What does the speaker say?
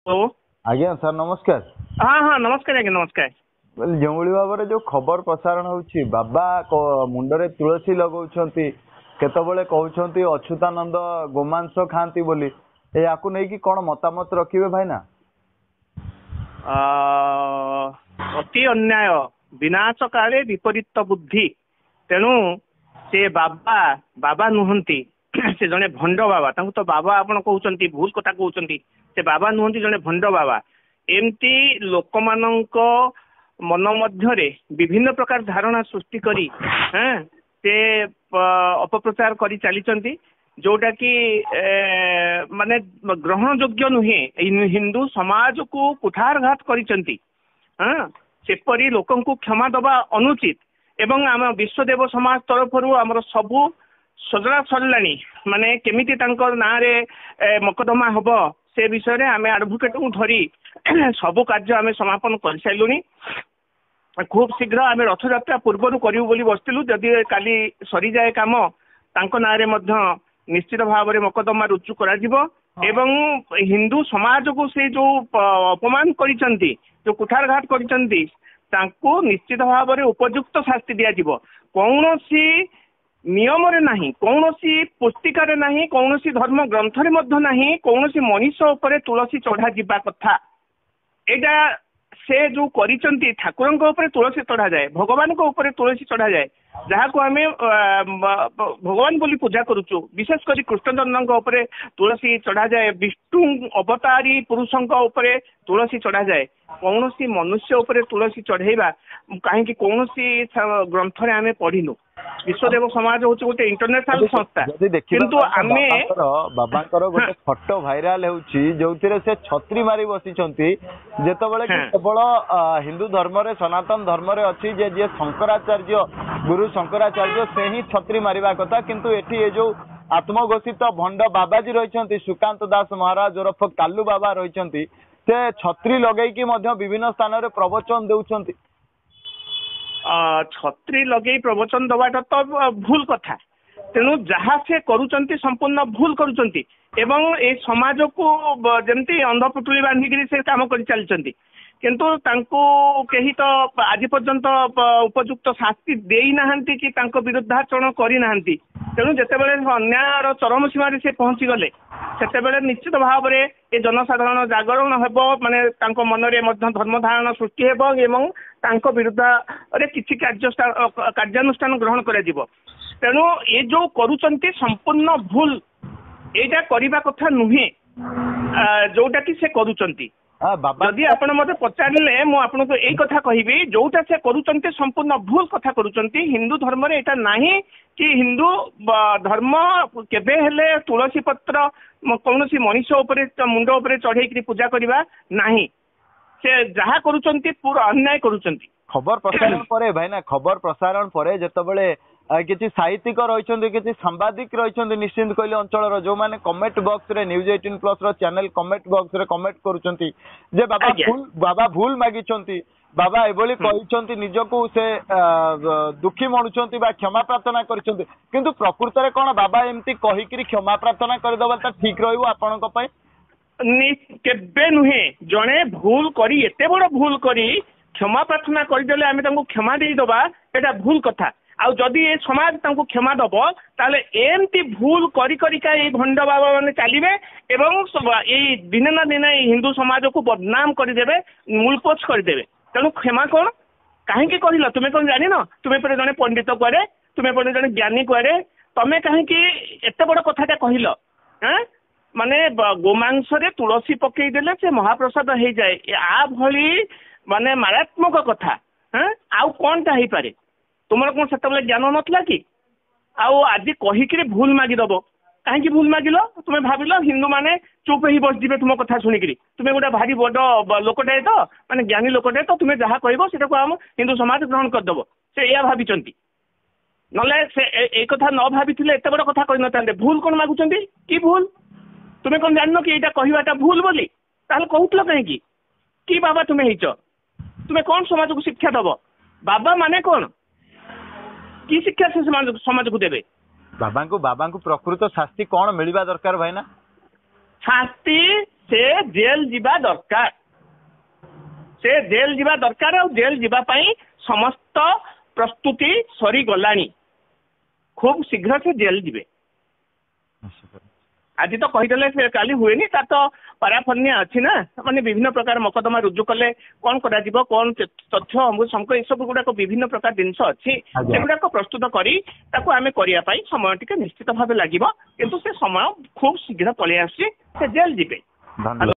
Hello आज्ञा sir नमस्कार। हाँ हाँ नमस्कार आज्ञा नमस्कार। जो भाव में जो खबर प्रसारण होची बाबा मुंडरे तुलसी लगौछंती केतबळे कहउछंती अच्युतानंद गोमांस खांती बोली याकू नहीं कि कौन मतामत रखिबे भाईना? अति अन्याय विनाश काले विपरीत बुद्धि तेणु से बाबा बाबा नुहंती से जने भंड बाबा तांको तो बाबा आपण कहउछंती भूल कथा कहउछंती से बाबा नुहंती जने भंड बाबा एमती लोकमानंको मन मध्यरे विभिन्न प्रकार धारणा सृष्टि करी से अपप्रचार करी चलीचंती जोटा कि माने ग्रहण योग्य नुहे हिंदू समाज को कुठारघात करिचंती सेपरी लोकन को क्षमा दबा अनुचित एवं आम विश्वदेव समाज तरफरु आमर सबु सजड़ा सरलानी माने केमिति तांकर ना रे मकदमा हबो से विषय रे आमे एडवोकेट को धरी सबु कार्य आमे समापन कर साइलुनी। खूब शीघ्र आमे रथयात्रा पूर्वरु करिउ बोली बसतिलु जदि काली सरी जाए काम तांको ना रे मध्य निश्चित भाव में मकदमा रुजु करा जिवो एवं हिंदू समाज को से जो अपमान करिसंती जो कुठारघात करिसंती तांको निश्चित भाव में उपयुक्त शास्ति दिया जिवो। कौनसी नियम रे नहीं कौनसी पुस्तिका रे नहीं कौनसी धर्म ग्रंथ रे मध्य नहीं कौनसी मनीष उपरे तुलसी चढ़ा जिबा कथा एटा से जो करिसंती ठाकुरंक उपरे तुलसी चढ़ा जाए भगवान को उपरे तुलसी चढ़ा जाए जहाँ को आमे भगवान बोली पूजा करुचु विशेष करी कृष्णचंद्र उपरे तुलसी चढ़ा जाए विष्णु अवतारी पुरुषंक उपरे तुलसी चढ़ा जाए कौनसी मनुष्य उपरे तुलसी चढ़ेबा कहीं कौनसी ग्रंथ रे आमे पढ़िनु। विश्वदेव समाज होची गोटे इंटरनेशनल संस्था किंतु आमे बाबांकर गोटे फोटो भाइराल होची जोथिरे से छत्री मारी बसिचंती जेतबेले कि केवल हिंदू धर्म रे सनातन धर्म रे अछि जे जे शंकराचार्य गुरु शंकराचार्य से ही छत्री मारिबा कथा किंतु एठी ए जो आत्मघोषित भंड बाबाजी रहिचंती सुकांत दास महाराज ओरफ कालू बाबा रहिचंती से छत्री लगेई कि मध्य विभिन्न स्थान रे प्रवचन देउचंती। छत्री लगे प्रवचन दबाटा तो भूल कथा तेणु जहाँ से करुचंती संपूर्ण भूल करुचंती एवं ए समाज को जमती अंधपुटुली बांधिकी से काम कर चलचंती किंतु तांको केही तो आज पर्यंत उपयुक्त शास्ति देई नाहंती कि तांको विरुद्धाचरण करी नाहंती तेणु जेतेबेले अन्यायर चरम सीमा से पहुंची गले सेतेबेले निश्चित भाव में ए जनसाधारण जागरण हेबो माने तांको मन रे मध्य धर्म धारण सृष्टि हेबो एवं तांको विरुद्ध रे किछि कार्यानुष्ठान ग्रहण करा जिवो। तेणु ए जो करुचंती संपूर्ण भूल एटा करिबा कथा नुहे जोटा कि से करुचंती जदि आपण मते पचारिले मु आपन को एई कथा कहिबी जोटा से करुचंती संपूर्ण भूल कथा करुचंती हिंदू धर्म रे एटा नाही कि हिंदू धर्म केबे हेले तुलसी पत्र कौनसी मनीष उपरे मुंड उपरे चढ़ेई पूजा करबा नाही से जहा करुचंती पूरा अन्याय करुचंती। खबर प्रसारण परे भाईना खबर प्रसारण परे जेतबेले किसी साहित्यिक रही किसी सांबादिक रही निश्चिंत कहले अंचल जो मैंने कमेंट बॉक्स रे न्यूज 18+ रो चैनल कमेंट बॉक्स रे कमेंट करुचंती जे बाबा भूल मागिचंती बाबा एभली कहिचंती निजको से दुखी मणुचंती बा क्षमा प्रार्थना करिचंती किंतु प्रकृत रे कोन बाबा एम्ति कहिकरी क्षमा प्रार्थना करदबा ठीक रहइबो आपनक पय केबे नुहे जणे भूल करी एते बड़ भूल करी क्षमा प्रार्थना करदेले आमे तांको क्षमा देई दबा एटा भूल कथा आउ जदि ए समाज तांको क्षमा दब ताले एमती भूल करी करिका ए भंड बाबा माने चलिबे एवं ए दिने ना दिने हिंदू समाज को बदनाम करदेबे मूलपोछ करदेबे तेणु क्षमा कौन कहीं कहल तुम्हें कौन जान तुम्हें पर जड़े पंडित कुआरे तुम्हें पर जड़े ज्ञानी कुआरे तुम्हें कहीं एत बड़ कथा कहल माने गोमांस रे तुलसी पकईदेले से महाप्रसाद हो जाए आ भली माने मारात्मक कथा आउ कौन टा पारे तुम कौन से ज्ञान नथला कि आउ आज कहीकि भूल मागिदब कहीं भूल मागिल तुम्हें भाविल हिंदू माने चुप ही बसजे तुम कथा शुणिकी तुम्हें गोटे भारी बड़ लोकटाए तो माने ज्ञानी लोकटाए तो तुम्हें जहाँ कह आम हिंदू समाज ग्रहण करदेव से या भाई नले से एक कथा न भाभी एत बड़ कथा कही न भूल कौन मागुंट कि भूल तुम्हें कौन जान कि यहाँ कहवाटा भूल बोली ताल कहूल कहीं कि बाबा तुम्हें हिच तुम्हें कौन समाज को शिक्षा दब बाबा माने कौन कि शिक्षा से समाज को देवे बाबा को प्रकृत शास्ति कौन मिलवा दरकार भाईना शास्ति से जेल ଯିବା ଦରକାର से जेल ଯିବା ଦରକାର ଆଉ जेल ଯିବା ପାଇଁ ସମସ୍ତ ପ୍ରସ୍ତୁତି ସରିଗଲାଣି खूब शीघ्र से जेल ଯିବେ आज तो कहीदेले से काली हुएनी तार तो पाराफन्या अच्छी ना माने विभिन्न प्रकार मकदमा रुजु कले कौन करा जीवो कौन तथ्य अमृत संक ये सब गुड़ाक विभिन्न प्रकार जिनस अच्छी सेगुड़ाक प्रस्तुत करी ताको आमे करिया पई समय टिके निश्चित भावे लागिबो किंतु से समय खूब शीघ्र पळे आसी से जेल ଯିବେ।